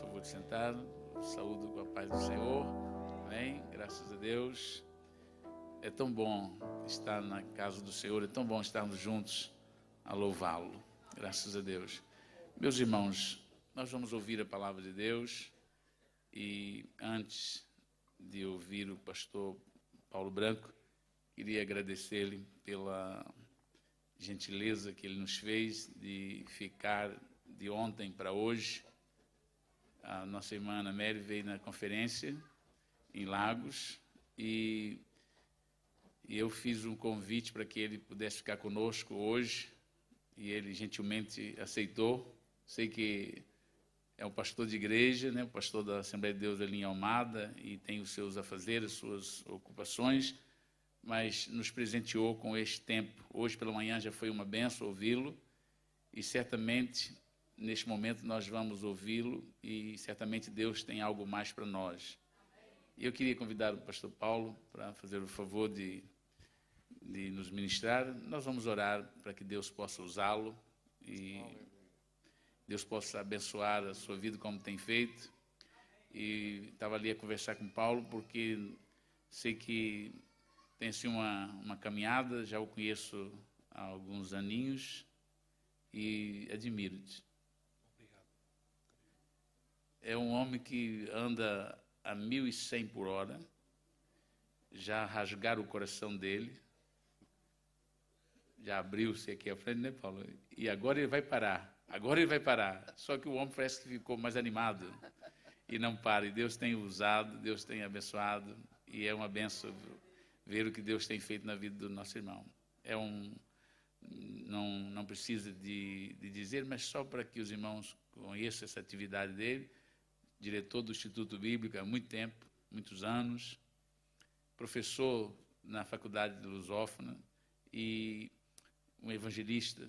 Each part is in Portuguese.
favor de sentar. Saúdo com a paz do Senhor. Amém? Graças a Deus. É tão bom estar na casa do Senhor, é tão bom estarmos juntos a louvá-lo. Graças a Deus. Meus irmãos, nós vamos ouvir a palavra de Deus e antes de ouvir o pastor Paulo Branco, queria agradecer-lhe pela gentileza que ele nos fez de ficar de ontem para hoje. A nossa irmã Ana Mary veio na conferência em Lagos e eu fiz um convite para que ele pudesse ficar conosco hoje e ele gentilmente aceitou. Sei que é um pastor de igreja, né, o pastor da Assembleia de Deus ali em Almada e tem os seus afazeres, suas ocupações, mas nos presenteou com este tempo. Hoje pela manhã já foi uma bênção ouvi-lo e certamente neste momento nós vamos ouvi-lo e certamente Deus tem algo mais para nós. E eu queria convidar o pastor Paulo para fazer o favor de nos ministrar. Nós vamos orar para que Deus possa usá-lo e Deus possa abençoar a sua vida como tem feito. E estava ali a conversar com Paulo porque sei que tem assim uma caminhada, já o conheço há alguns aninhos e admiro-te. Obrigado. É um homem que anda a 1.100 por hora, já rasgaram o coração dele, já abriu-se aqui à frente, né, Paulo? E agora ele vai parar. Agora ele vai parar. Só que o homem parece que ficou mais animado e não para. E Deus tem usado, Deus tem abençoado e é uma benção ver o que Deus tem feito na vida do nosso irmão. Não precisa de dizer, mas só para que os irmãos conheçam essa atividade dele. Diretor do Instituto Bíblico há muito tempo, muitos anos, professor na Faculdade de Lusófona e um evangelista,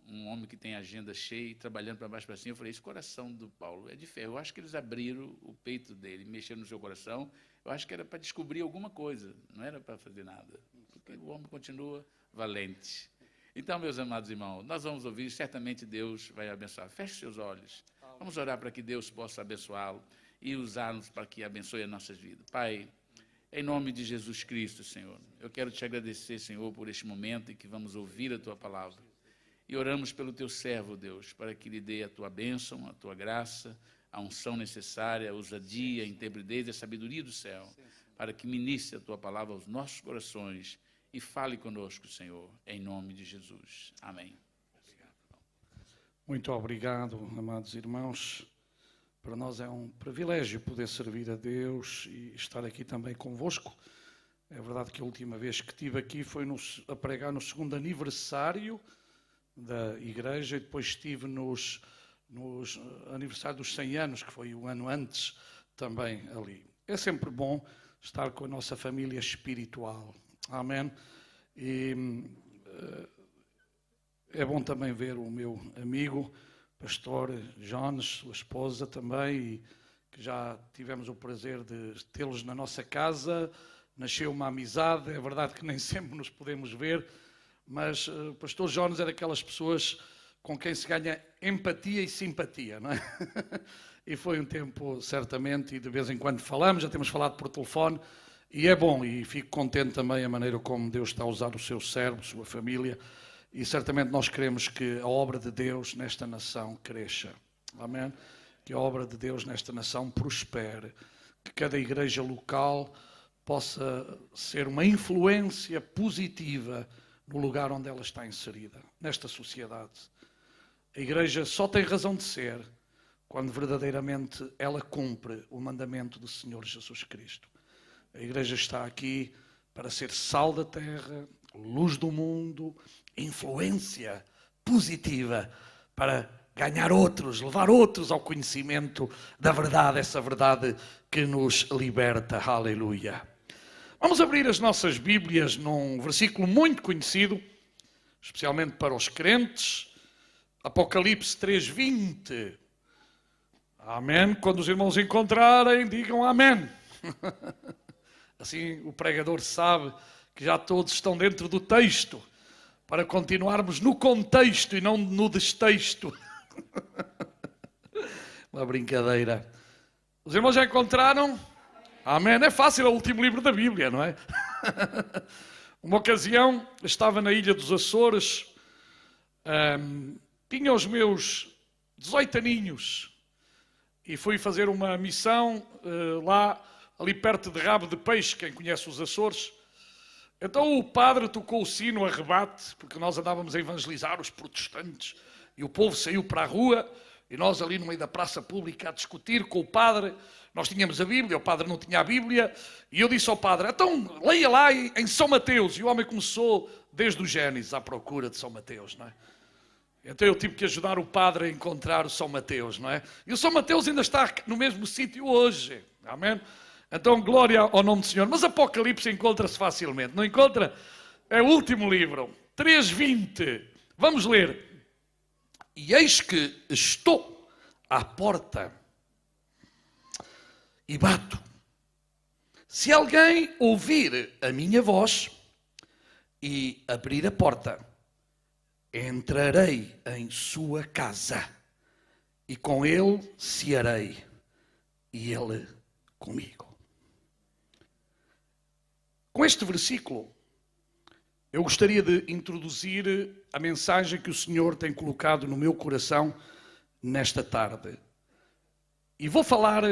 um homem que tem agenda cheia e trabalhando para baixo para cima. Eu falei, esse coração do Paulo é de ferro. Eu acho que eles abriram o peito dele, mexeram no seu coração. Eu acho que era para descobrir alguma coisa, não era para fazer nada, porque o homem continua valente. Então, meus amados irmãos, nós vamos ouvir, certamente Deus vai abençoar. Feche seus olhos. Vamos orar para que Deus possa abençoá-lo e usá-los para que abençoe as nossas vidas. Pai, em nome de Jesus Cristo, Senhor, eu quero te agradecer, Senhor, por este momento em que vamos ouvir a Tua palavra. E oramos pelo Teu servo, Deus, para que lhe dê a Tua bênção, a Tua graça, a unção necessária, a ousadia, a intrepidez e a sabedoria do céu, para que ministre a Tua palavra aos nossos corações e fale conosco, Senhor, em nome de Jesus. Amém. Muito obrigado, amados irmãos. Para nós é um privilégio poder servir a Deus e estar aqui também convosco. É verdade que a última vez que estive aqui foi a pregar no segundo aniversário da igreja e depois estive nos aniversário dos 100 anos, que foi o ano antes também ali. É sempre bom estar com a nossa família espiritual. Amém? E é bom também ver o meu amigo, pastor Jones, sua esposa também, e que já tivemos o prazer de tê-los na nossa casa. Nasceu uma amizade, é verdade que nem sempre nos podemos ver, mas o pastor Jones é daquelas pessoas com quem se ganha empatia e simpatia, não é? E foi um tempo, certamente, e de vez em quando falamos, já temos falado por telefone, e é bom, e fico contente também a maneira como Deus está a usar o seu servo, sua família, e certamente nós queremos que a obra de Deus nesta nação cresça. Amém? Que a obra de Deus nesta nação prospere, que cada igreja local possa ser uma influência positiva no lugar onde ela está inserida, nesta sociedade. A igreja só tem razão de ser quando verdadeiramente ela cumpre o mandamento do Senhor Jesus Cristo. A igreja está aqui para ser sal da terra, luz do mundo, influência positiva para ganhar outros, levar outros ao conhecimento da verdade, essa verdade que nos liberta. Aleluia. Vamos abrir as nossas Bíblias num versículo muito conhecido, especialmente para os crentes, Apocalipse 3:20. Amém. Quando os irmãos encontrarem, digam amém. Assim o pregador sabe que já todos estão dentro do texto, para continuarmos no contexto e não no destexto. Uma brincadeira. Os irmãos já encontraram? Amém. É fácil, é o último livro da Bíblia, não é? Uma ocasião, estava na Ilha dos Açores, tinha os meus 18 aninhos e fui fazer uma missão lá, ali perto de Rabo de Peixe, quem conhece os Açores. Então o padre tocou o sino a rebate, porque nós andávamos a evangelizar os protestantes, e o povo saiu para a rua, e nós ali no meio da praça pública a discutir com o padre. Nós tínhamos a Bíblia, o padre não tinha a Bíblia, e eu disse ao padre, então leia lá em São Mateus. E o homem começou desde o Gênesis à procura de São Mateus, não é? Então eu tive que ajudar o padre a encontrar o São Mateus, não é? E o São Mateus ainda está no mesmo sítio hoje, amém? Então glória ao nome do Senhor. Mas Apocalipse encontra-se facilmente, não encontra? É o último livro, 3:20. Vamos ler. E eis que estou à porta e bato. Se alguém ouvir a minha voz e abrir a porta, entrarei em sua casa e com ele cearei e ele comigo. Com este versículo, eu gostaria de introduzir a mensagem que o Senhor tem colocado no meu coração nesta tarde. E vou falar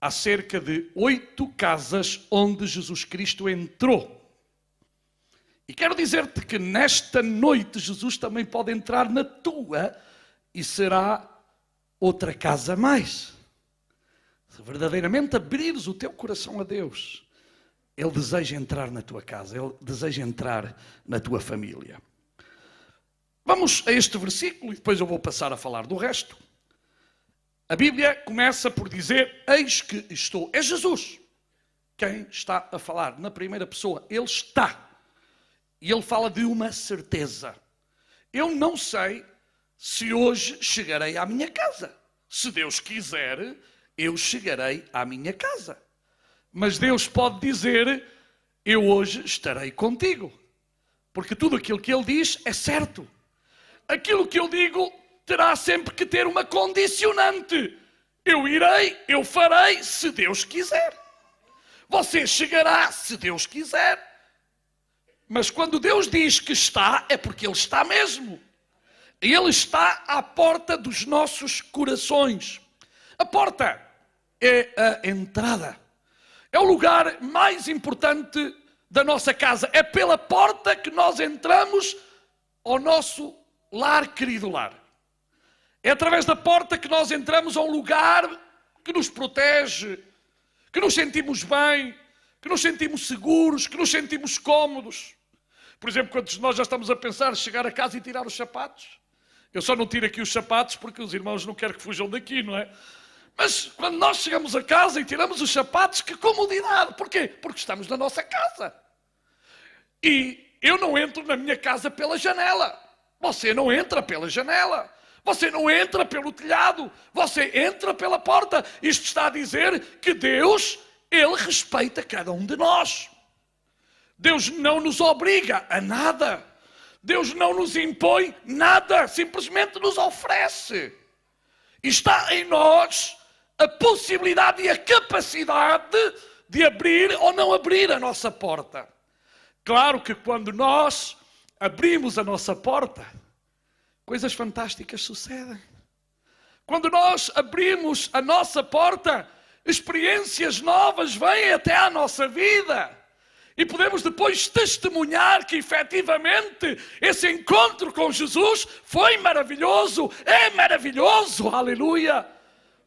acerca de 8 casas onde Jesus Cristo entrou. E quero dizer-te que nesta noite Jesus também pode entrar na tua e será outra casa a mais. Se verdadeiramente abrires o teu coração a Deus, Ele deseja entrar na tua casa, Ele deseja entrar na tua família. Vamos a este versículo e depois eu vou passar a falar do resto. A Bíblia começa por dizer, eis que estou. É Jesus quem está a falar na primeira pessoa. Ele está. E ele fala de uma certeza. Eu não sei se hoje chegarei à minha casa. Se Deus quiser, eu chegarei à minha casa. Mas Deus pode dizer, eu hoje estarei contigo. Porque tudo aquilo que Ele diz é certo. Aquilo que eu digo terá sempre que ter uma condicionante. Eu irei, eu farei, se Deus quiser. Você chegará, se Deus quiser. Mas quando Deus diz que está, é porque Ele está mesmo. Ele está à porta dos nossos corações. A porta é a entrada. É o lugar mais importante da nossa casa. É pela porta que nós entramos ao nosso lar, querido lar. É através da porta que nós entramos a um lugar que nos protege, que nos sentimos bem, que nos sentimos seguros, que nos sentimos cómodos. Por exemplo, quando nós já estamos a pensar em chegar a casa e tirar os sapatos. Eu só não tiro aqui os sapatos porque os irmãos não querem que fujam daqui, não é? Mas quando nós chegamos a casa e tiramos os sapatos, que comodidade! Porquê? Porque estamos na nossa casa. E eu não entro na minha casa pela janela. Você não entra pela janela. Você não entra pelo telhado. Você entra pela porta. Isto está a dizer que Deus, Ele respeita cada um de nós. Deus não nos obriga a nada. Deus não nos impõe nada. Simplesmente nos oferece. E está em nós a possibilidade e a capacidade de abrir ou não abrir a nossa porta. Claro que quando nós abrimos a nossa porta, coisas fantásticas sucedem. Quando nós abrimos a nossa porta, experiências novas vêm até à nossa vida. E podemos depois testemunhar que efetivamente esse encontro com Jesus foi maravilhoso, é maravilhoso, aleluia.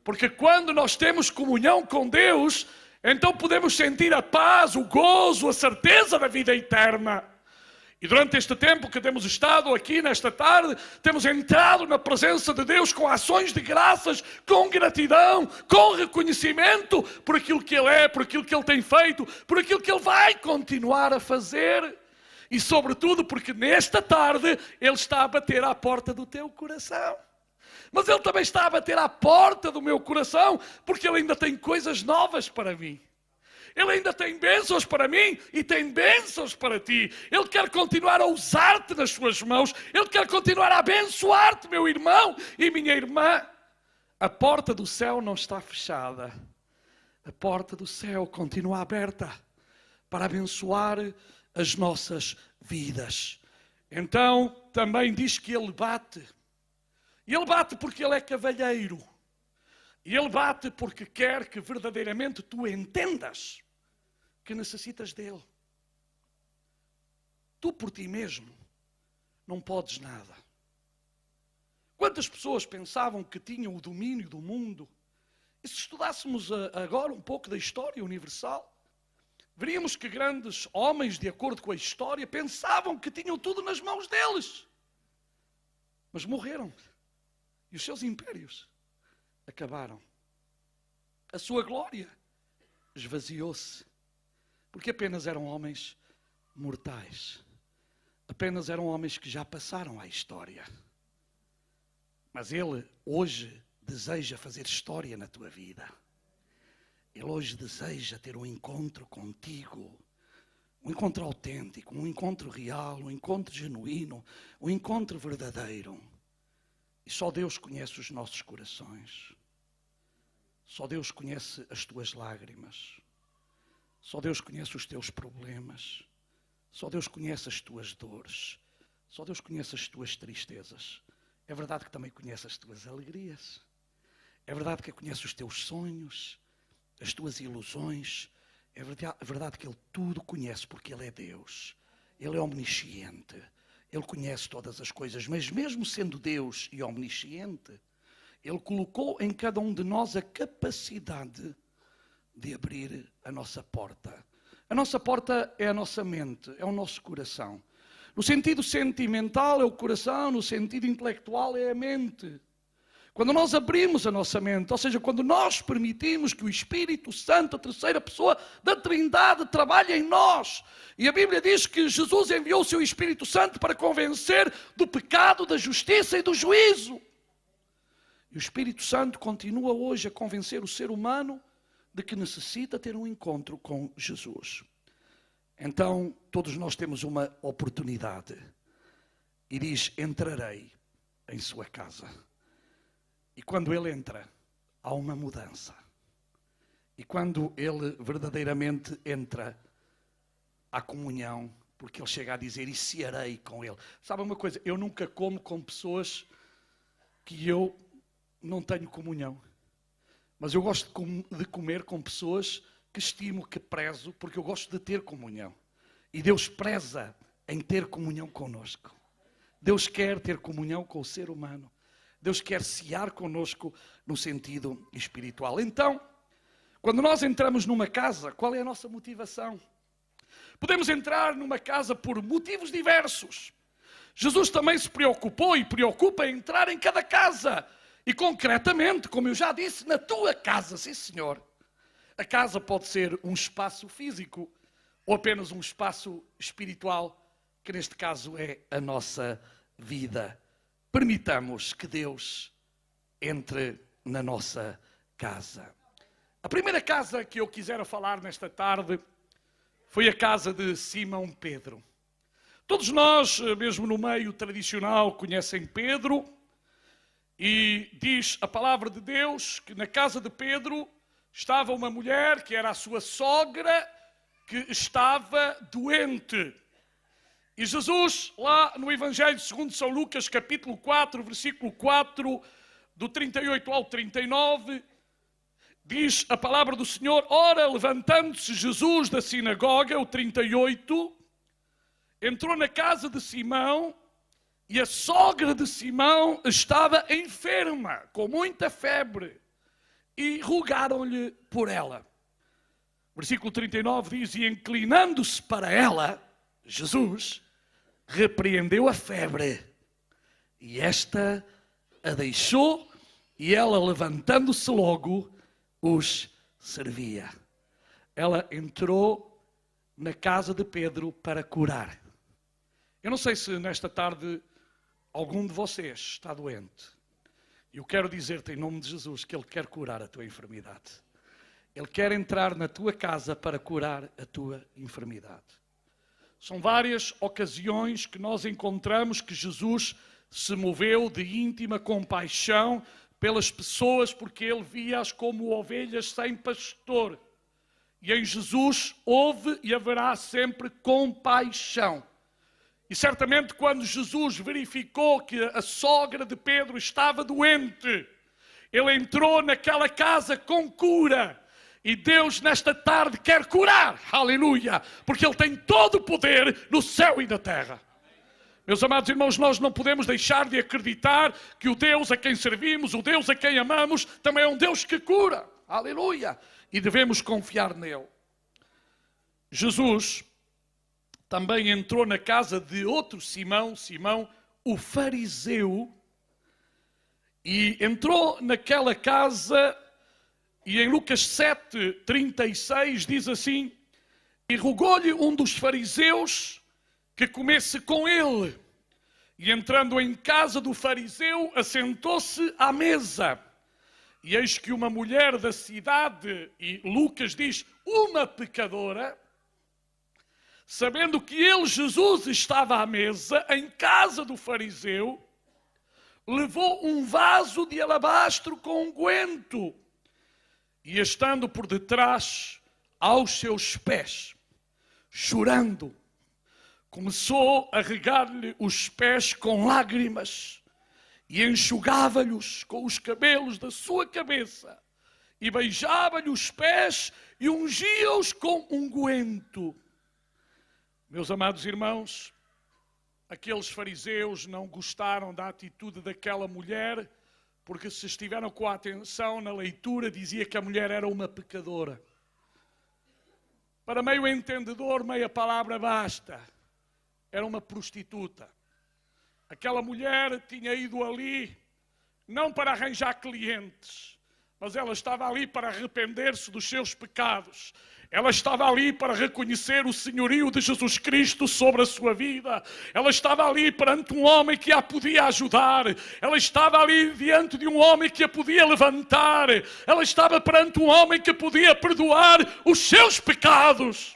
Porque quando nós temos comunhão com Deus, então podemos sentir a paz, o gozo, a certeza da vida eterna. E durante este tempo que temos estado aqui nesta tarde, temos entrado na presença de Deus com ações de graças, com gratidão, com reconhecimento por aquilo que Ele é, por aquilo que Ele tem feito, por aquilo que Ele vai continuar a fazer. E sobretudo porque nesta tarde Ele está a bater à porta do teu coração. Mas Ele também está a bater à porta do meu coração, porque Ele ainda tem coisas novas para mim. Ele ainda tem bênçãos para mim e tem bênçãos para ti. Ele quer continuar a usar-te nas suas mãos. Ele quer continuar a abençoar-te, meu irmão e minha irmã. A porta do céu não está fechada. A porta do céu continua aberta para abençoar as nossas vidas. Então, também diz que Ele bate. E Ele bate porque Ele é cavalheiro. E Ele bate porque quer que verdadeiramente tu entendas que necessitas dEle. Tu por ti mesmo não podes nada. Quantas pessoas pensavam que tinham o domínio do mundo? E se estudássemos agora um pouco da história universal, veríamos que grandes homens, de acordo com a história, pensavam que tinham tudo nas mãos deles. Mas morreram. E os seus impérios acabaram. A sua glória esvaziou-se. Porque apenas eram homens mortais. Apenas eram homens que já passaram à história. Mas Ele hoje deseja fazer história na tua vida. Ele hoje deseja ter um encontro contigo. Um encontro autêntico, um encontro real, um encontro genuíno, um encontro verdadeiro. E só Deus conhece os nossos corações. Só Deus conhece as tuas lágrimas. Só Deus conhece os teus problemas. Só Deus conhece as tuas dores. Só Deus conhece as tuas tristezas. É verdade que também conhece as tuas alegrias. É verdade que conhece os teus sonhos, as tuas ilusões. É verdade que Ele tudo conhece porque Ele é Deus. Ele é omnisciente. Ele conhece todas as coisas. Mas mesmo sendo Deus e omnisciente, Ele colocou em cada um de nós a capacidade de abrir a nossa porta. A nossa porta é a nossa mente, é o nosso coração. No sentido sentimental é o coração, no sentido intelectual é a mente. Quando nós abrimos a nossa mente, ou seja, quando nós permitimos que o Espírito Santo, a terceira pessoa da Trindade, trabalhe em nós. E a Bíblia diz que Jesus enviou o seu Espírito Santo para convencer do pecado, da justiça e do juízo. E o Espírito Santo continua hoje a convencer o ser humano de que necessita ter um encontro com Jesus. Então, todos nós temos uma oportunidade. E diz, entrarei em sua casa. E quando Ele entra, há uma mudança. E quando Ele verdadeiramente entra, há comunhão, porque Ele chega a dizer, e cearei com Ele. Sabe uma coisa? Eu nunca como com pessoas que eu não tenho comunhão. Mas eu gosto de comer com pessoas que estimo, que prezo, porque eu gosto de ter comunhão. E Deus preza em ter comunhão conosco. Deus quer ter comunhão com o ser humano. Deus quer cear conosco no sentido espiritual. Então, quando nós entramos numa casa, qual é a nossa motivação? Podemos entrar numa casa por motivos diversos. Jesus também se preocupou e preocupa em entrar em cada casa. E concretamente, como eu já disse, na tua casa, sim senhor. A casa pode ser um espaço físico ou apenas um espaço espiritual, que neste caso é a nossa vida. Permitamos que Deus entre na nossa casa. A primeira casa que eu quisera falar nesta tarde foi a casa de Simão Pedro. Todos nós, mesmo no meio tradicional, conhecem Pedro. E diz a palavra de Deus que na casa de Pedro estava uma mulher que era a sua sogra, que estava doente. E Jesus, lá no Evangelho segundo São Lucas, capítulo 4, versículo 4, do 38 ao 39, diz a palavra do Senhor, ora, levantando-se Jesus da sinagoga, o 38, entrou na casa de Simão, e a sogra de Simão estava enferma, com muita febre, e rogaram-lhe por ela. Versículo 39 diz, e inclinando-se para ela, Jesus repreendeu a febre, e esta a deixou, e ela, levantando-se logo, os servia. Ela entrou na casa de Pedro para curar. Eu não sei se nesta tarde algum de vocês está doente. Eu quero dizer-te em nome de Jesus que Ele quer curar a tua enfermidade. Ele quer entrar na tua casa para curar a tua enfermidade. São várias ocasiões que nós encontramos que Jesus se moveu de íntima compaixão pelas pessoas, porque ele via-as como ovelhas sem pastor. E em Jesus houve e haverá sempre compaixão. E certamente quando Jesus verificou que a sogra de Pedro estava doente, ele entrou naquela casa com cura. E Deus nesta tarde quer curar, aleluia, porque Ele tem todo o poder no céu e na terra. Meus amados irmãos, nós não podemos deixar de acreditar que o Deus a quem servimos, o Deus a quem amamos, também é um Deus que cura, aleluia, e devemos confiar nele. Jesus também entrou na casa de outro Simão, Simão, o fariseu, e entrou naquela casa, e em Lucas 7:36 diz assim: e rogou-lhe um dos fariseus que comesse com ele. E entrando em casa do fariseu, assentou-se à mesa. E eis que uma mulher da cidade, e Lucas diz, uma pecadora, sabendo que ele, Jesus, estava à mesa, em casa do fariseu, levou um vaso de alabastro com unguento, e estando por detrás aos seus pés, chorando, começou a regar-lhe os pés com lágrimas e enxugava-lhes com os cabelos da sua cabeça e beijava-lhe os pés e ungia-os com unguento. Meus amados irmãos, aqueles fariseus não gostaram da atitude daquela mulher, porque se estiveram com a atenção na leitura, dizia que a mulher era uma pecadora. Para meio entendedor, meia palavra basta. Era uma prostituta. Aquela mulher tinha ido ali, não para arranjar clientes, mas ela estava ali para arrepender-se dos seus pecados. Ela estava ali para reconhecer o senhorio de Jesus Cristo sobre a sua vida. Ela estava ali perante um homem que a podia ajudar. Ela estava ali diante de um homem que a podia levantar. Ela estava perante um homem que podia perdoar os seus pecados.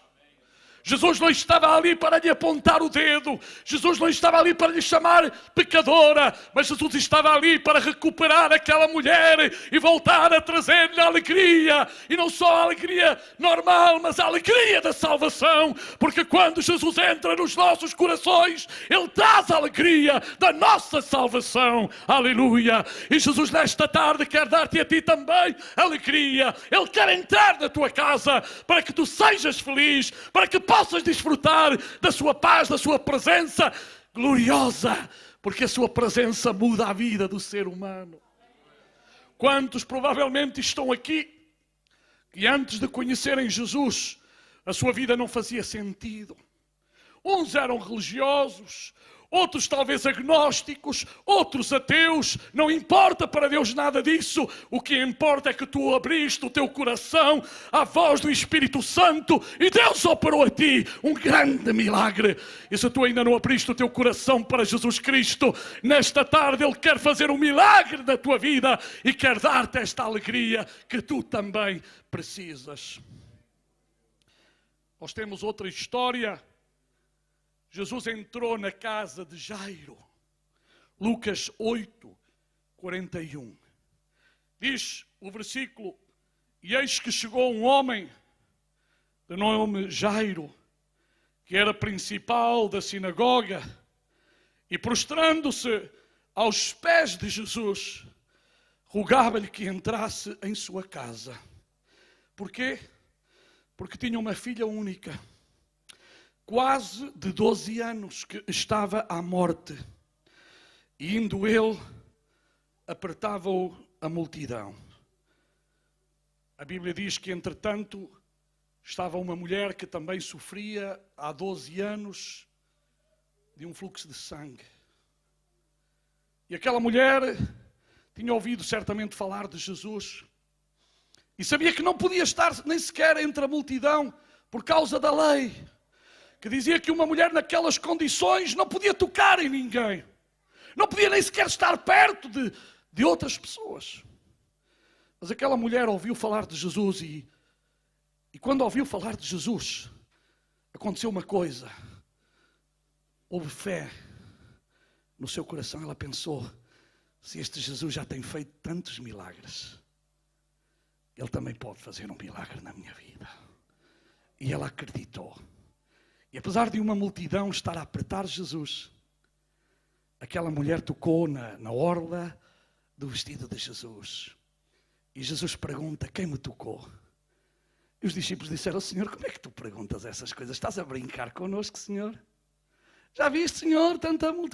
Jesus não estava ali para lhe apontar o dedo. Jesus não estava ali para lhe chamar pecadora. Mas Jesus estava ali para recuperar aquela mulher e voltar a trazer-lhe a alegria. E não só a alegria normal, mas a alegria da salvação. Porque quando Jesus entra nos nossos corações, Ele traz a alegria da nossa salvação. Aleluia! E Jesus nesta tarde quer dar-te a ti também alegria. Ele quer entrar na tua casa para que tu sejas feliz, para que possas desfrutar da sua paz, da sua presença gloriosa, porque a sua presença muda a vida do ser humano. Quantos provavelmente estão aqui que antes de conhecerem Jesus, a sua vida não fazia sentido. Uns eram religiosos, outros talvez agnósticos, outros ateus. Não importa para Deus nada disso. O que importa é que tu abriste o teu coração à voz do Espírito Santo e Deus operou a ti um grande milagre. E se tu ainda não abriste o teu coração para Jesus Cristo, nesta tarde Ele quer fazer um milagre na tua vida e quer dar-te esta alegria que tu também precisas. Nós temos outra história. Jesus entrou na casa de Jairo. Lucas 8:41. Diz o versículo: e eis que chegou um homem de nome Jairo, que era principal da sinagoga, e prostrando-se aos pés de Jesus, rogava-lhe que entrasse em sua casa. Porquê? Porque tinha uma filha única, quase de 12 anos, que estava à morte. E indo ele, apertava-o a multidão. A Bíblia diz que, entretanto, estava uma mulher que também sofria há 12 anos de um fluxo de sangue. E aquela mulher tinha ouvido certamente falar de Jesus e sabia que não podia estar nem sequer entre a multidão por causa da lei, que dizia que uma mulher naquelas condições não podia tocar em ninguém. Não podia nem sequer estar perto de outras pessoas. Mas aquela mulher ouviu falar de Jesus e quando ouviu falar de Jesus, aconteceu uma coisa. Houve fé no seu coração. Ela pensou, se este Jesus já tem feito tantos milagres, Ele também pode fazer um milagre na minha vida. E ela acreditou. E apesar de uma multidão estar a apertar Jesus, aquela mulher tocou na orla do vestido de Jesus. E Jesus pergunta: quem me tocou? E os discípulos disseram: Senhor, como é que tu perguntas essas coisas? Estás a brincar connosco, Senhor? Já viste, Senhor,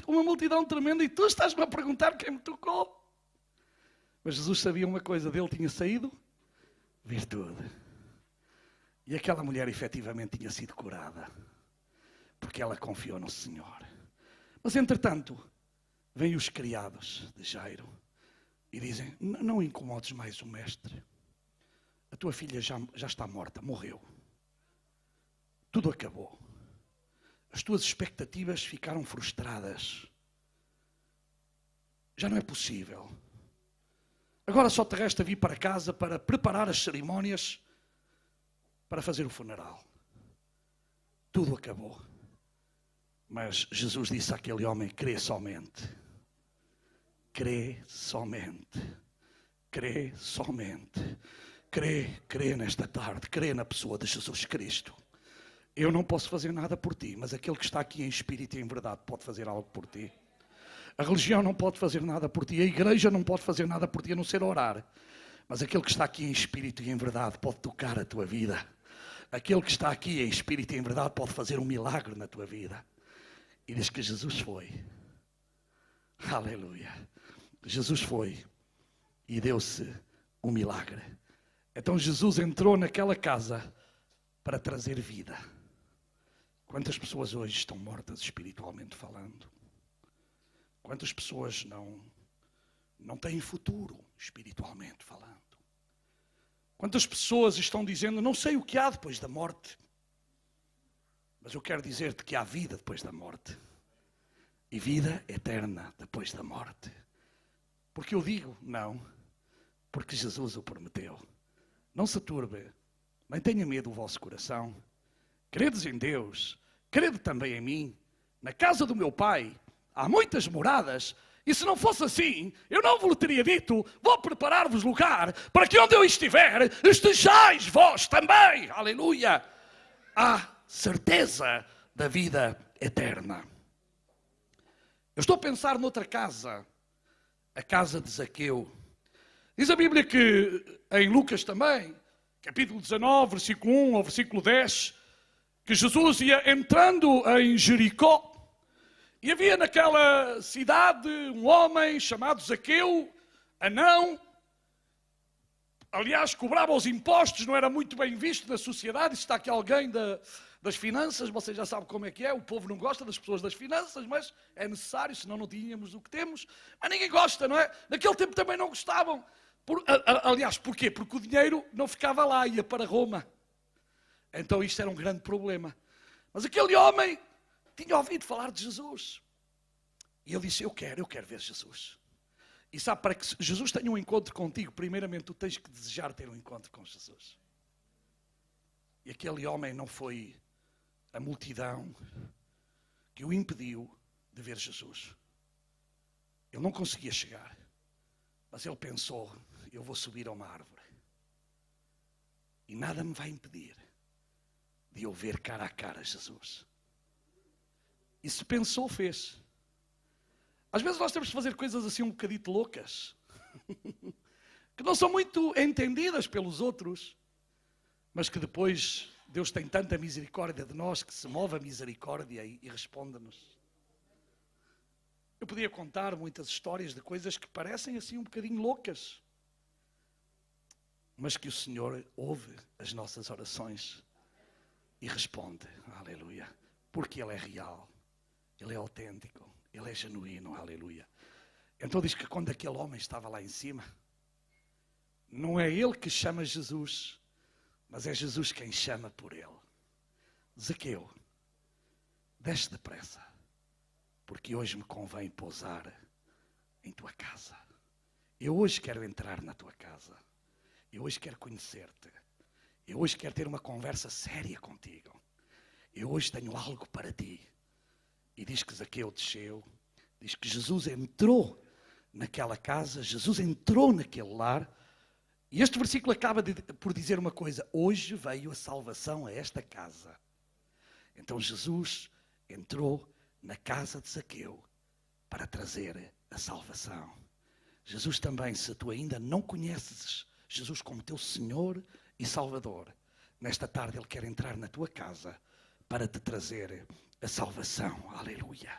uma multidão tremenda e tu estás-me a perguntar quem me tocou? Mas Jesus sabia uma coisa: dele tinha saído virtude. E aquela mulher efetivamente tinha sido curada, porque ela confiou no Senhor. Mas entretanto, vêm os criados de Jairo e dizem: não incomodes mais o mestre. A tua filha já está morta, morreu. Tudo acabou. As tuas expectativas ficaram frustradas. Já não é possível. Agora só te resta vir para casa para preparar as cerimónias para fazer o funeral. Tudo acabou. Mas Jesus disse àquele homem: crê somente. Crê somente. Crê somente. Crê nesta tarde. Crê na pessoa de Jesus Cristo. Eu não posso fazer nada por ti, mas aquele que está aqui em espírito e em verdade pode fazer algo por ti. A religião não pode fazer nada por ti, a igreja não pode fazer nada por ti, a não ser orar. Mas aquele que está aqui em espírito e em verdade pode tocar a tua vida. Aquele que está aqui em espírito e em verdade pode fazer um milagre na tua vida. E diz que Jesus foi. Aleluia. Jesus foi e deu-se um milagre. Então Jesus entrou naquela casa para trazer vida. Quantas pessoas hoje estão mortas espiritualmente falando? Quantas pessoas não têm futuro espiritualmente falando? Quantas pessoas estão dizendo: não sei o que há depois da morte, mas eu quero dizer-te que há vida depois da morte. E vida eterna depois da morte. Porque eu digo não, porque Jesus o prometeu. Não se turbe, nem tenha medo o vosso coração. Credes em Deus, crede também em mim. Na casa do meu Pai há muitas moradas, e se não fosse assim, eu não vos teria dito: vou preparar-vos lugar, para que onde eu estiver, estejais vós também. Aleluia! Há certeza da vida eterna. Eu estou a pensar noutra casa, a casa de Zaqueu. Diz a Bíblia que, em Lucas também, capítulo 19, versículo 1 ao versículo 10, que Jesus ia entrando em Jericó, e havia naquela cidade um homem chamado Zaqueu, anão. Aliás, cobrava os impostos, não era muito bem visto na sociedade. Está aqui alguém das finanças, você já sabe como é que é. O povo não gosta das pessoas das finanças, mas é necessário, senão não tínhamos o que temos. Mas ninguém gosta, não é? Naquele tempo também não gostavam. Aliás, porquê? Porque o dinheiro não ficava lá, ia para Roma. Então isto era um grande problema. Mas aquele homem tinha ouvido falar de Jesus. E ele disse: eu quero ver Jesus. E sabe, para que Jesus tenha um encontro contigo, primeiramente tu tens que desejar ter um encontro com Jesus. E aquele homem não foi a multidão que o impediu de ver Jesus. Ele não conseguia chegar. Mas ele pensou: eu vou subir a uma árvore. E nada me vai impedir de eu ver cara a cara Jesus. E se pensou, fez. Às vezes nós temos que fazer coisas assim um bocadito loucas, que não são muito entendidas pelos outros, mas que depois Deus tem tanta misericórdia de nós que se move a misericórdia e responde-nos. Eu podia contar muitas histórias de coisas que parecem assim um bocadinho loucas, mas que o Senhor ouve as nossas orações e responde. Aleluia. Porque Ele é real, Ele é autêntico, Ele é genuíno. Aleluia. Então diz que quando aquele homem estava lá em cima, não é ele que chama Jesus, mas é Jesus quem chama por ele. Zaqueu, desce depressa, porque hoje me convém pousar em tua casa. Eu hoje quero entrar na tua casa. Eu hoje quero conhecer-te. Eu hoje quero ter uma conversa séria contigo. Eu hoje tenho algo para ti. E diz que Zaqueu desceu. Diz que Jesus entrou naquela casa, Jesus entrou naquele lar. E este versículo acaba por dizer uma coisa: hoje veio a salvação a esta casa. Então Jesus entrou na casa de Zaqueu para trazer a salvação. Jesus também, se tu ainda não conheces Jesus como teu Senhor e Salvador, nesta tarde Ele quer entrar na tua casa para te trazer a salvação. Aleluia.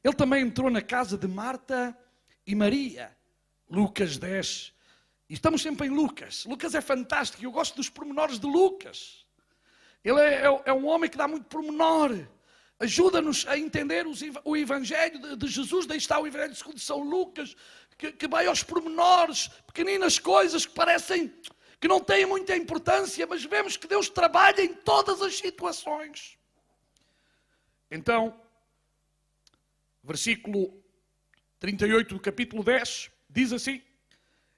Ele também entrou na casa de Marta e Maria. Lucas 10. E estamos sempre em Lucas. Lucas é fantástico. Eu gosto dos pormenores de Lucas. Ele é um homem que dá muito pormenor. Ajuda-nos a entender o Evangelho de Jesus. Daí está o Evangelho segundo São Lucas, que vai aos pormenores, pequeninas coisas que parecem que não têm muita importância, mas vemos que Deus trabalha em todas as situações. Então, versículo 38 do capítulo 10, diz assim: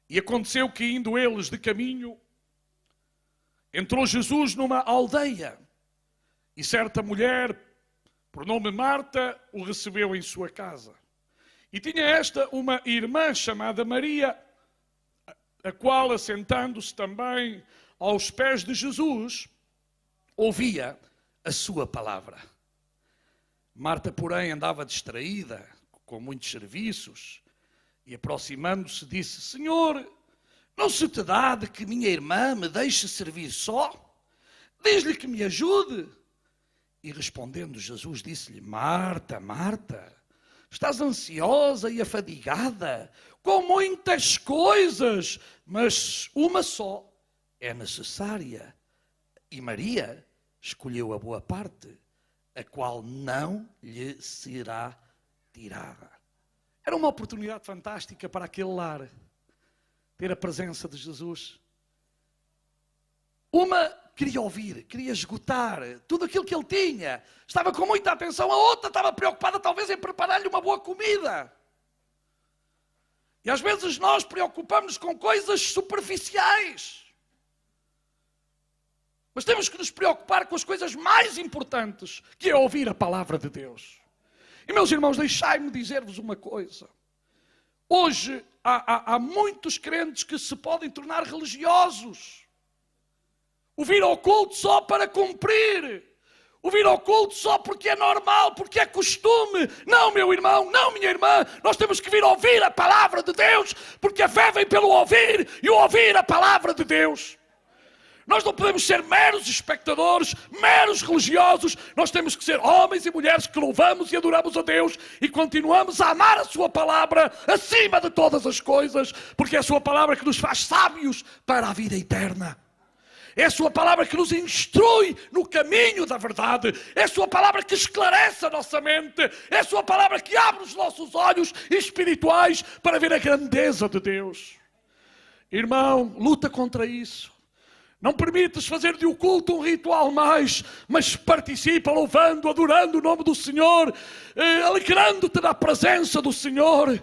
e aconteceu que, indo eles de caminho, entrou Jesus numa aldeia, e certa mulher, por nome Marta, o recebeu em sua casa. E tinha esta uma irmã chamada Maria, a qual, assentando-se também aos pés de Jesus, ouvia a sua palavra. Marta, porém, andava distraída com muitos serviços, e aproximando-se disse: Senhor, não se te dá de que minha irmã me deixe servir só? Diz-lhe que me ajude. E respondendo Jesus disse-lhe: Marta, Marta, estás ansiosa e afadigada com muitas coisas, mas uma só é necessária. E Maria escolheu a boa parte, a qual não lhe será tirada. Era uma oportunidade fantástica para aquele lar, ter a presença de Jesus. Uma queria ouvir, queria esgotar tudo aquilo que ele tinha. Estava com muita atenção. A outra estava preocupada talvez em preparar-lhe uma boa comida. E às vezes nós preocupamos-nos com coisas superficiais. Mas temos que nos preocupar com as coisas mais importantes, que é ouvir a palavra de Deus. E meus irmãos, deixai-me dizer-vos uma coisa. Hoje há muitos crentes que se podem tornar religiosos. O vir ao culto só para cumprir. O vir ao culto só porque é normal, porque é costume. Não, meu irmão, não, minha irmã. Nós temos que vir ouvir a palavra de Deus, porque a fé vem pelo ouvir e o ouvir a palavra de Deus. Nós não podemos ser meros espectadores, meros religiosos. Nós temos que ser homens e mulheres que louvamos e adoramos a Deus e continuamos a amar a sua palavra acima de todas as coisas, porque é a sua palavra que nos faz sábios para a vida eterna. É a sua palavra que nos instrui no caminho da verdade. É a sua palavra que esclarece a nossa mente. É a sua palavra que abre os nossos olhos espirituais para ver a grandeza de Deus. Irmão, luta contra isso. Não permites fazer de o culto um ritual mais, mas participa louvando, adorando o nome do Senhor, alegrando-te na presença do Senhor.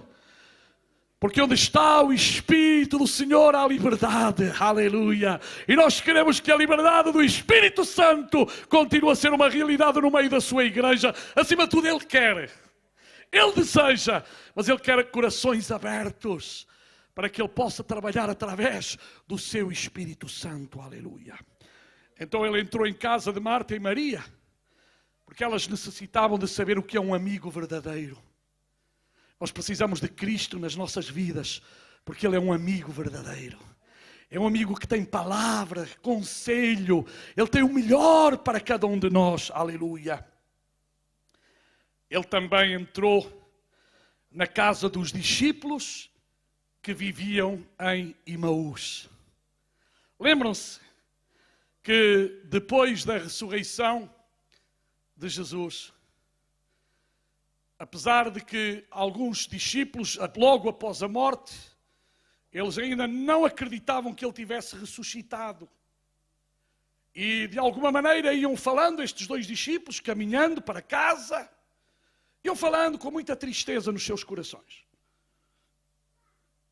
Porque onde está o Espírito do Senhor há liberdade, aleluia. E nós queremos que a liberdade do Espírito Santo continue a ser uma realidade no meio da sua igreja. Acima de tudo Ele quer, Ele deseja, mas Ele quer corações abertos, para que Ele possa trabalhar através do seu Espírito Santo, aleluia. Então Ele entrou em casa de Marta e Maria, porque elas necessitavam de saber o que é um amigo verdadeiro. Nós precisamos de Cristo nas nossas vidas, porque Ele é um amigo verdadeiro. É um amigo que tem palavra, conselho. Ele tem o melhor para cada um de nós, aleluia. Ele também entrou na casa dos discípulos que viviam em Emaús. Lembram-se que depois da ressurreição de Jesus, apesar de que alguns discípulos, logo após a morte, eles ainda não acreditavam que ele tivesse ressuscitado. E de alguma maneira iam falando, estes dois discípulos, caminhando para casa, iam falando com muita tristeza nos seus corações.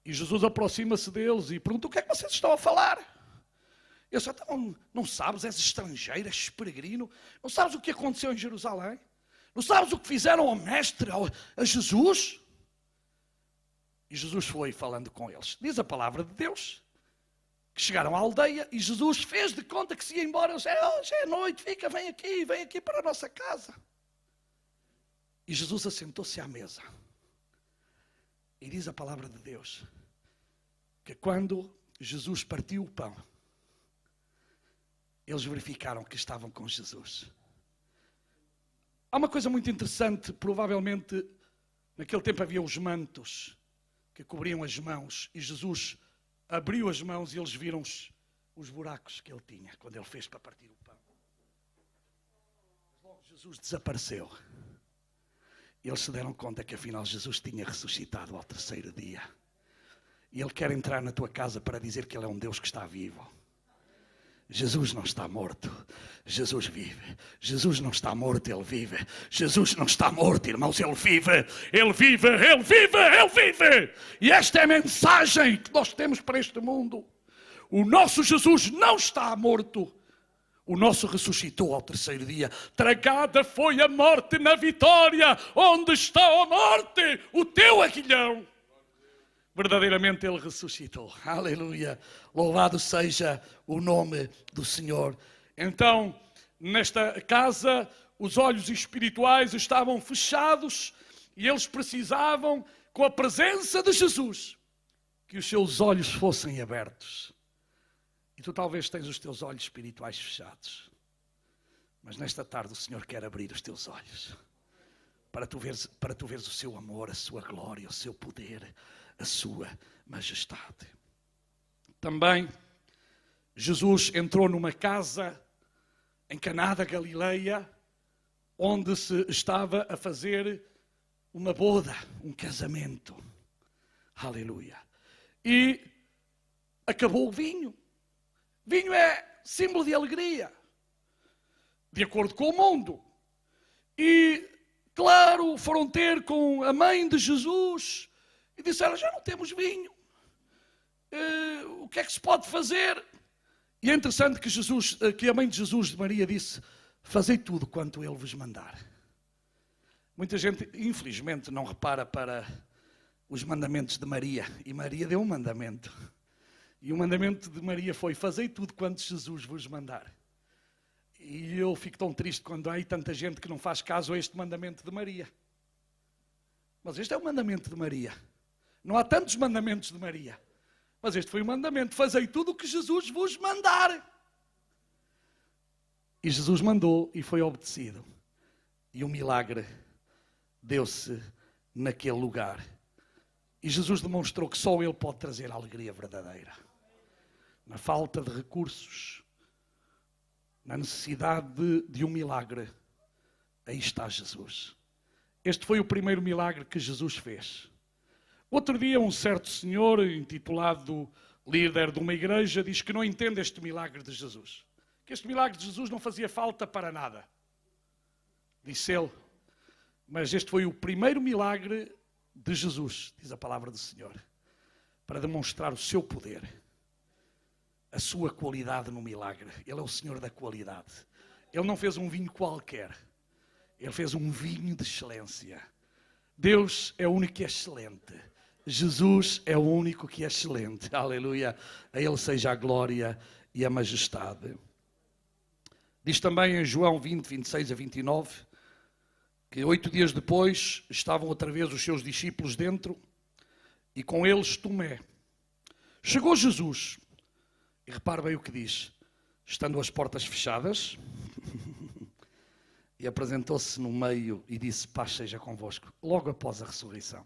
E Jesus aproxima-se deles e pergunta: o que é que vocês estão a falar? Eles dizem: não sabes, és estrangeiro, és peregrino, não sabes o que aconteceu em Jerusalém? Não sabes o que fizeram ao Mestre, a Jesus? E Jesus foi falando com eles. Diz a palavra de Deus que chegaram à aldeia e Jesus fez de conta que se ia embora. Eles disseram, já é noite, fica, vem aqui para a nossa casa. E Jesus assentou-se à mesa. E diz a palavra de Deus que quando Jesus partiu o pão, eles verificaram que estavam com Jesus. Há uma coisa muito interessante, provavelmente naquele tempo havia os mantos que cobriam as mãos e Jesus abriu as mãos e eles viram os buracos que ele tinha quando ele fez para partir o pão. Logo Jesus desapareceu. E eles se deram conta que afinal Jesus tinha ressuscitado ao terceiro dia. E Ele quer entrar na tua casa para dizer que Ele é um Deus que está vivo. Jesus não está morto, Jesus vive. Jesus não está morto, Ele vive. Jesus não está morto, irmãos, Ele vive. Ele vive, Ele vive, Ele vive. E esta é a mensagem que nós temos para este mundo. O nosso Jesus não está morto. O nosso ressuscitou ao terceiro dia. Tragada foi a morte na vitória. Onde está a morte? O teu aguilhão. Verdadeiramente Ele ressuscitou. Aleluia. Louvado seja o nome do Senhor. Então, nesta casa, os olhos espirituais estavam fechados e eles precisavam, com a presença de Jesus, que os seus olhos fossem abertos. E tu talvez tens os teus olhos espirituais fechados. Mas nesta tarde o Senhor quer abrir os teus olhos. Para tu veres o seu amor, a sua glória, o seu poder, a sua majestade. Também Jesus entrou numa casa em Caná da Galileia, onde se estava a fazer uma boda, um casamento. Aleluia. E acabou o vinho. Vinho é símbolo de alegria, de acordo com o mundo. E, claro, foram ter com a mãe de Jesus e disseram, já não temos vinho. O que é que se pode fazer? E é interessante que a mãe de Jesus, de Maria, disse, fazei tudo quanto Ele vos mandar. Muita gente, infelizmente, não repara para os mandamentos de Maria. E Maria deu um mandamento. E o mandamento de Maria foi, fazei tudo quanto Jesus vos mandar. E eu fico tão triste quando há aí tanta gente que não faz caso a este mandamento de Maria. Mas este é o mandamento de Maria. Não há tantos mandamentos de Maria. Mas este foi o mandamento, fazei tudo o que Jesus vos mandar. E Jesus mandou e foi obedecido. E um milagre deu-se naquele lugar. E Jesus demonstrou que só Ele pode trazer a alegria verdadeira. Na falta de recursos, na necessidade de um milagre, aí está Jesus. Este foi o primeiro milagre que Jesus fez. Outro dia, um certo senhor, intitulado líder de uma igreja, diz que não entende este milagre de Jesus. Que este milagre de Jesus não fazia falta para nada. Disse ele. Mas este foi o primeiro milagre de Jesus, diz a palavra do Senhor, para demonstrar o seu poder, a sua qualidade no milagre. Ele é o Senhor da qualidade. Ele não fez um vinho qualquer. Ele fez um vinho de excelência. Deus é o único que é excelente. Jesus é o único que é excelente. Aleluia. A Ele seja a glória e a majestade. Diz também em João 20, 26 a 29, que 8 dias depois estavam outra vez os seus discípulos dentro e com eles Tomé. Chegou Jesus, e repare bem o que diz, estando as portas fechadas, e apresentou-se no meio e disse, paz seja convosco, logo após a ressurreição.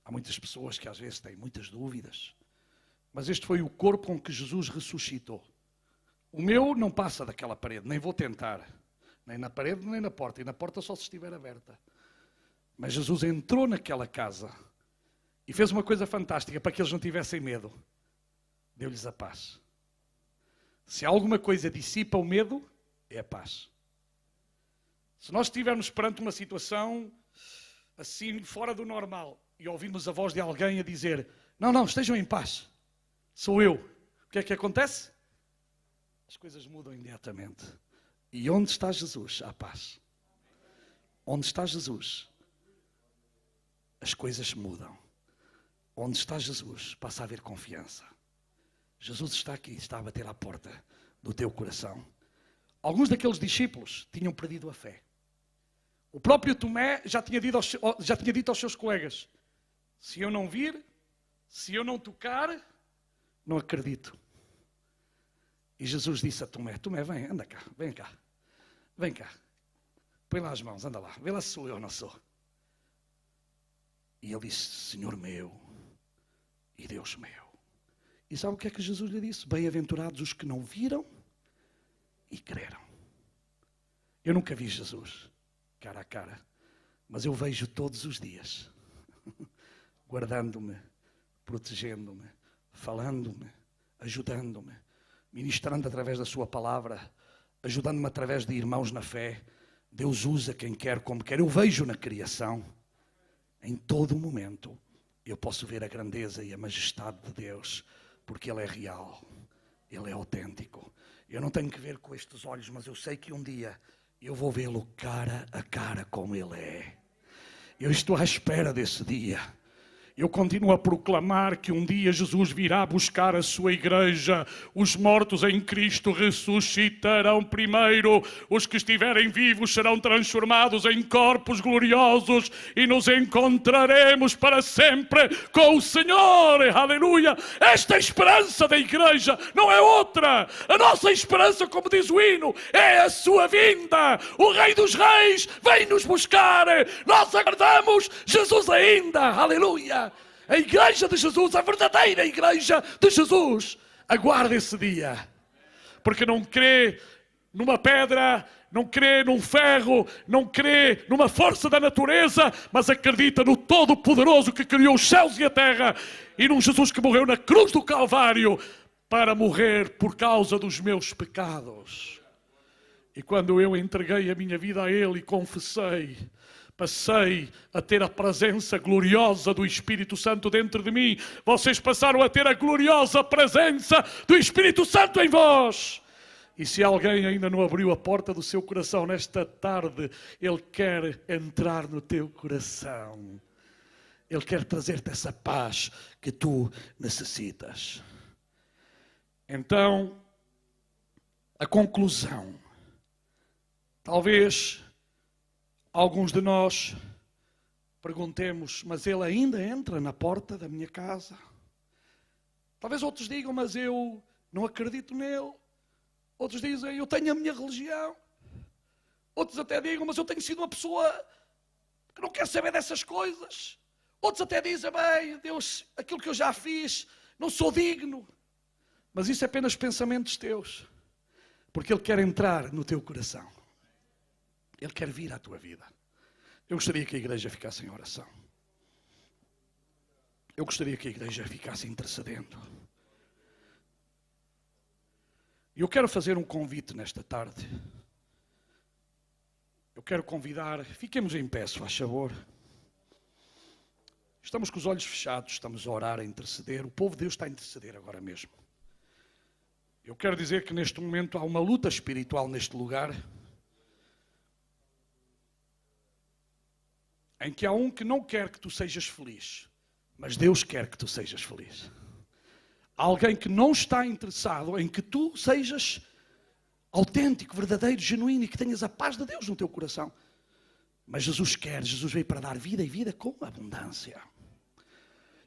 Há muitas pessoas que às vezes têm muitas dúvidas, mas este foi o corpo com que Jesus ressuscitou. O meu não passa daquela parede, nem vou tentar, nem na parede nem na porta, e na porta só se estiver aberta. Mas Jesus entrou naquela casa e fez uma coisa fantástica para que eles não tivessem medo. Deu-lhes a paz. Se alguma coisa dissipa o medo, é a paz. Se nós estivermos perante uma situação assim, fora do normal, e ouvirmos a voz de alguém a dizer, não, estejam em paz, sou eu. O que é que acontece? As coisas mudam imediatamente. E onde está Jesus, há paz. Onde está Jesus, as coisas mudam. Onde está Jesus, passa a haver confiança. Jesus está aqui, está a bater à porta do teu coração. Alguns daqueles discípulos tinham perdido a fé. O próprio Tomé já tinha dito aos seus colegas: se eu não vir, se eu não tocar, não acredito. E Jesus disse a Tomé: Tomé, vem, anda cá, vem cá. Vem cá. Põe lá as mãos, anda lá. Vê lá se sou eu ou não sou. E ele disse: Senhor meu e Deus meu. E sabe o que é que Jesus lhe disse? Bem-aventurados os que não viram e creram. Eu nunca vi Jesus cara a cara, mas eu vejo todos os dias, guardando-me, protegendo-me, falando-me, ajudando-me, ministrando através da sua palavra, ajudando-me através de irmãos na fé. Deus usa quem quer como quer. Eu vejo na criação, em todo momento, eu posso ver a grandeza e a majestade de Deus, porque Ele é real, Ele é autêntico. Eu não tenho que ver com estes olhos, mas eu sei que um dia eu vou vê-lo cara a cara como Ele é. Eu estou à espera desse dia. Eu continuo a proclamar que um dia Jesus virá buscar a sua igreja. Os mortos em Cristo ressuscitarão primeiro. Os que estiverem vivos serão transformados em corpos gloriosos e nos encontraremos para sempre com o Senhor. Aleluia! Esta esperança da igreja não é outra. A nossa esperança, como diz o hino, é a sua vinda. O Rei dos Reis vem nos buscar. Nós aguardamos Jesus ainda. Aleluia! A igreja de Jesus, a verdadeira igreja de Jesus, aguarda esse dia. Porque não crê numa pedra, não crê num ferro, não crê numa força da natureza, mas acredita no Todo-Poderoso que criou os céus e a terra, e num Jesus que morreu na cruz do Calvário para morrer por causa dos meus pecados. E quando eu entreguei a minha vida a Ele e confessei, passei a ter a presença gloriosa do Espírito Santo dentro de mim. Vocês passaram a ter a gloriosa presença do Espírito Santo em vós. E se alguém ainda não abriu a porta do seu coração nesta tarde, Ele quer entrar no teu coração. Ele quer trazer-te essa paz que tu necessitas. Então, a conclusão. Talvez alguns de nós perguntemos: mas Ele ainda entra na porta da minha casa? Talvez outros digam: mas eu não acredito nele. Outros dizem: eu tenho a minha religião. Outros até digam: mas eu tenho sido uma pessoa que não quer saber dessas coisas. Outros até dizem: bem, Deus, aquilo que eu já fiz, não sou digno. Mas isso é apenas pensamentos teus, porque Ele quer entrar no teu coração. Ele quer vir à tua vida. Eu gostaria que a igreja ficasse em oração. Eu gostaria que a igreja ficasse intercedendo. E eu quero fazer um convite nesta tarde. Eu quero convidar, fiquemos em pé, se faz favor. Estamos com os olhos fechados, estamos a orar, a interceder. O povo de Deus está a interceder agora mesmo. Eu quero dizer que neste momento há uma luta espiritual neste lugar, em que há um que não quer que tu sejas feliz, mas Deus quer que tu sejas feliz. Há alguém que não está interessado em que tu sejas autêntico, verdadeiro, genuíno e que tenhas a paz de Deus no teu coração. Mas Jesus quer, Jesus veio para dar vida e vida com abundância.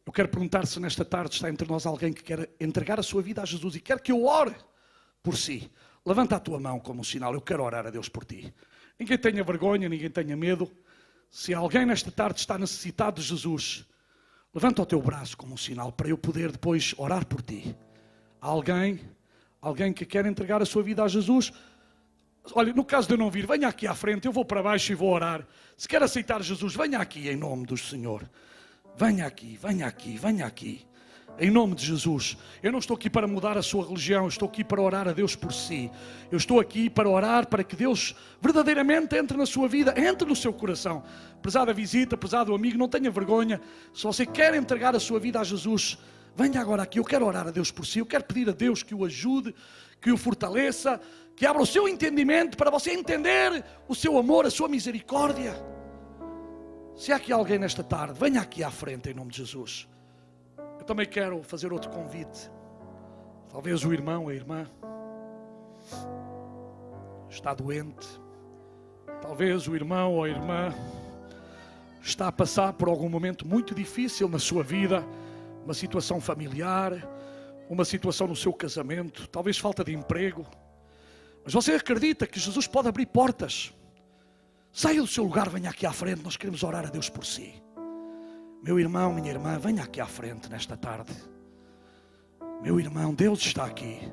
Eu quero perguntar se nesta tarde está entre nós alguém que quer entregar a sua vida a Jesus e quer que eu ore por si. Levanta a tua mão como um sinal, eu quero orar a Deus por ti. Ninguém tenha vergonha, ninguém tenha medo. Se alguém nesta tarde está necessitado de Jesus, levanta o teu braço como um sinal para eu poder depois orar por ti. Há alguém que quer entregar a sua vida a Jesus? Olha, no caso de eu não vir, venha aqui à frente, eu vou para baixo e vou orar. Se quer aceitar Jesus, venha aqui em nome do Senhor. Venha aqui, venha aqui, venha aqui. Em nome de Jesus. Eu não estou aqui para mudar a sua religião, eu estou aqui para orar a Deus por si. Eu estou aqui para orar para que Deus verdadeiramente entre na sua vida, entre no seu coração. Prezada visita, prezado amigo, não tenha vergonha. Se você quer entregar a sua vida a Jesus, venha agora aqui, eu quero orar a Deus por si. Eu quero pedir a Deus que o ajude, que o fortaleça, que abra o seu entendimento para você entender o seu amor, a sua misericórdia. Se há aqui alguém nesta tarde, venha aqui à frente em nome de Jesus. Eu também quero fazer outro convite. Talvez o irmão ou a irmã está doente. Talvez o irmão ou a irmã está a passar por algum momento muito difícil na sua vida. Uma situação familiar, uma situação no seu casamento, talvez falta de emprego. Mas você acredita que Jesus pode abrir portas? Saia do seu lugar, venha aqui à frente, nós queremos orar a Deus por si. Meu irmão, minha irmã, venha aqui à frente nesta tarde. Meu irmão, Deus está aqui.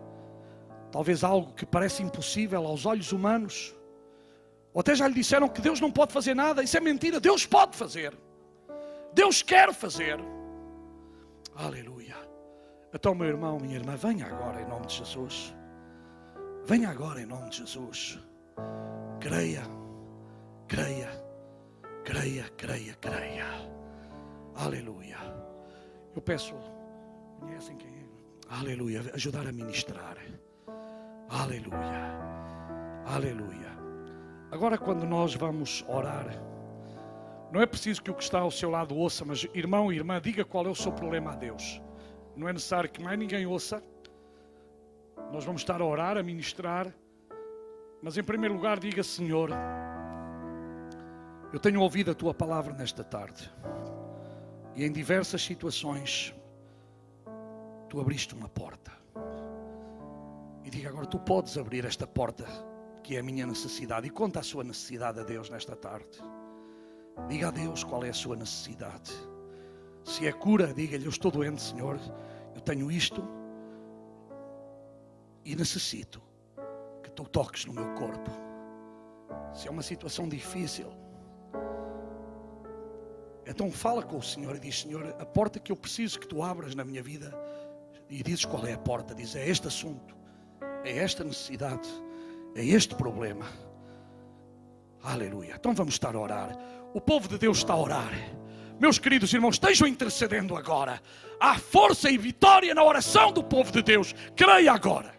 Talvez algo que parece impossível aos olhos humanos. Ou até já lhe disseram que Deus não pode fazer nada. Isso é mentira, Deus pode fazer. Deus quer fazer. Aleluia. Então, meu irmão, minha irmã, venha agora em nome de Jesus. Venha agora em nome de Jesus. Creia, creia, creia, creia, creia. Aleluia. Eu peço, conhecem quem é? Aleluia, ajudar a ministrar. Aleluia, aleluia. Agora, quando nós vamos orar, não é preciso que o que está ao seu lado ouça, mas irmão e irmã, diga qual é o seu problema a Deus. Não é necessário que mais ninguém ouça. Nós vamos estar a orar, a ministrar. Mas em primeiro lugar diga: Senhor, eu tenho ouvido a Tua palavra nesta tarde. E em diversas situações Tu abriste uma porta. E diga agora: Tu podes abrir esta porta, que é a minha necessidade. E conta a sua necessidade a Deus nesta tarde. Diga a Deus qual é a sua necessidade. Se é cura, diga-lhe: eu estou doente, Senhor, eu tenho isto e necessito que Tu toques no meu corpo. Se é uma situação difícil, então fala com o Senhor e diz: Senhor, a porta que eu preciso que Tu abras na minha vida. E dizes qual é a porta. Diz: é este assunto, é esta necessidade, é este problema. Aleluia. Então vamos estar a orar. O povo de Deus está a orar. Meus queridos irmãos, estejam intercedendo agora. Há força e vitória na oração do povo de Deus. Creia agora.